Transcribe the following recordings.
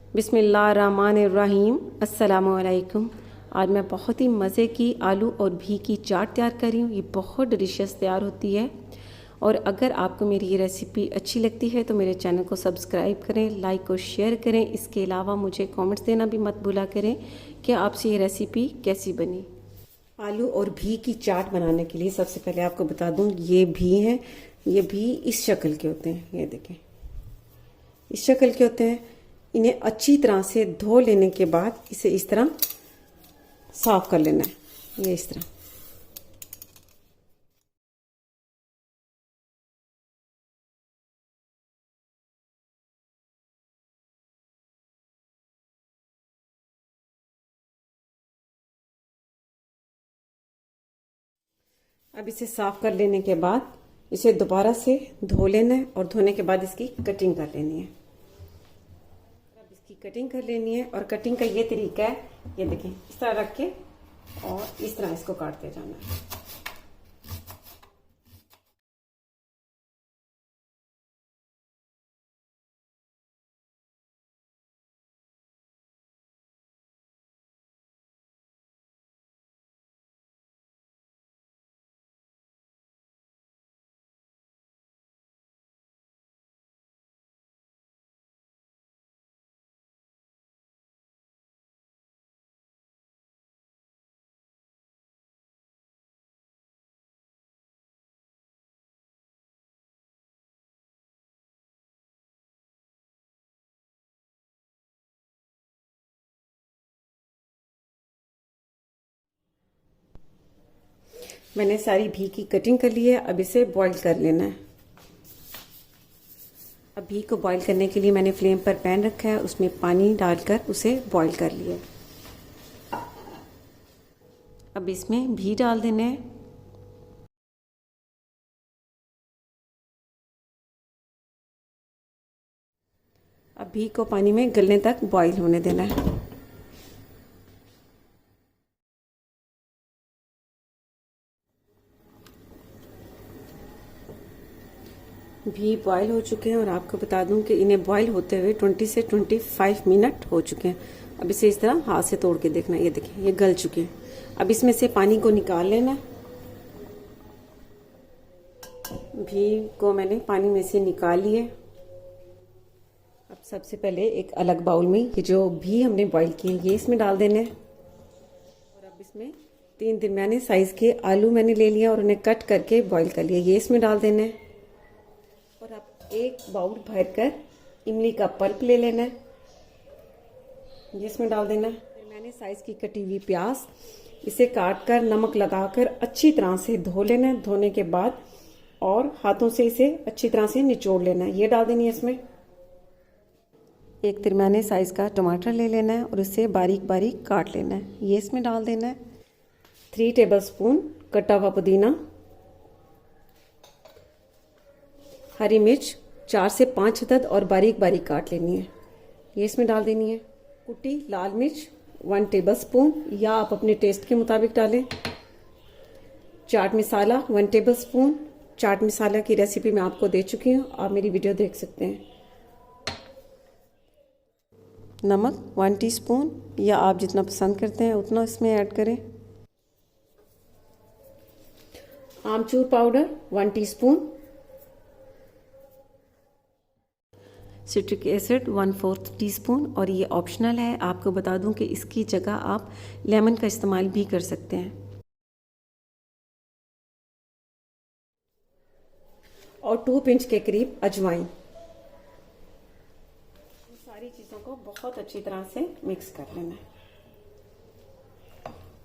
बिस्मिल्लाहिर्रहमानिर्रहीम। अस्सलामुअलैकुम। आज मैं बहुत ही मज़े की आलू और भी की चाट तैयार कर रही हूँ। ये बहुत डिलीशियस तैयार होती है। और अगर आपको मेरी ये रेसिपी अच्छी लगती है तो मेरे चैनल को सब्सक्राइब करें, लाइक और शेयर करें। इसके अलावा मुझे कमेंट्स देना भी मत भूला करें कि आपसे ये रेसिपी कैसी बनी। आलू और भी की चाट बनाने के लिए सबसे पहले आपको बता दूँ, ये भी हैं। ये भी इस शक्ल के होते हैं, ये देखें, इस शक्ल के होते हैं। इन्हें अच्छी तरह से धो लेने के बाद इसे इस तरह साफ कर लेना है, ये इस तरह। अब इसे साफ कर लेने के बाद इसे दोबारा से धो लेना है और धोने के बाद इसकी कटिंग कर लेनी है। अब इसकी कटिंग कर लेनी है और कटिंग का ये तरीका है, ये देखें, इस तरह रख के और इस तरह इसको काटते जाना है। मैंने सारी भी की कटिंग कर ली है। अब इसे बॉईल कर लेना है। अब भी को बॉईल करने के लिए मैंने फ्लेम पर पैन रखा है, उसमें पानी डालकर उसे बॉईल कर लिया। अब इसमें भी डाल देना है। अब भी को पानी में गलने तक बॉईल होने देना है। भी बॉईल हो चुके हैं और आपको बता दूं कि इन्हें बॉईल होते हुए 20 से 25 मिनट हो चुके हैं। अब इसे इस तरह हाथ से तोड़ के देखना, ये देखें, ये गल चुके हैं। अब इसमें से पानी को निकाल लेना। भी को मैंने पानी में से निकाल लिया। अब सबसे पहले एक अलग बाउल में ये जो भी हमने बॉईल किए ये इसमें डाल देने। और अब इसमें 3 दरमियाने साइज के आलू मैंने ले लिया और उन्हें कट करके बॉईल कर लिया, ये इसमें डाल देने। और अब एक बाउल भरकर इमली का पल्प ले लेना है, ये इसमें डाल देना है। मैंने साइज की कटी हुई प्याज, इसे काट कर नमक लगाकर अच्छी तरह से धो लेना है। धोने के बाद और हाथों से इसे अच्छी तरह से निचोड़ लेना है, ये डाल देनी है इसमें। एक दरमियाने साइज का टमाटर ले लेना है और इसे बारीक बारीक काट लेना है, ये इसमें डाल देना है। 3 टेबलस्पून कटा हुआ पुदीना, हरी मिर्च 4 से 5 अदद और बारीक बारीक काट लेनी है, ये इसमें डाल देनी है। कुटी लाल मिर्च 1 टेबलस्पून या आप अपने टेस्ट के मुताबिक डालें। चाट मसाला 1 टेबलस्पून। चाट मसाला की रेसिपी मैं आपको दे चुकी हूँ, आप मेरी वीडियो देख सकते हैं। नमक 1 टीस्पून या आप जितना पसंद करते हैं उतना इसमें ऐड करें। Amchur powder 1 teaspoon. Citric acid 1/4 teaspoon और ये ऑप्शनल है। आपको बता दूं कि इसकी जगह आप लेमन का इस्तेमाल भी कर सकते हैं। और 2 पिंच के करीब अजवाइन। सारी चीज़ों को बहुत अच्छी तरह से मिक्स कर लेना है।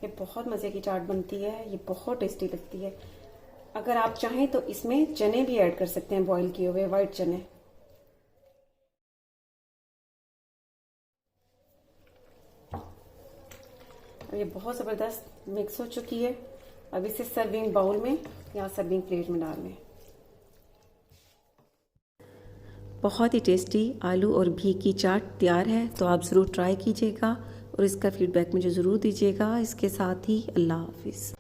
ये बहुत मज़े की चाट बनती है, ये बहुत टेस्टी लगती है। अगर आप चाहें तो इसमें चने भी ऐड कर सकते हैं, बॉईल किए हुए वाइट चने। ये बहुत ज़बरदस्त मिक्स हो चुकी है। अब इसे सर्विंग बाउल में या सर्विंग प्लेट में डाल लें। बहुत ही टेस्टी आलू और भी की चाट तैयार है, तो आप ज़रूर ट्राई कीजिएगा और इसका फीडबैक मुझे ज़रूर दीजिएगा। इसके साथ ही अल्लाह हाफिज़।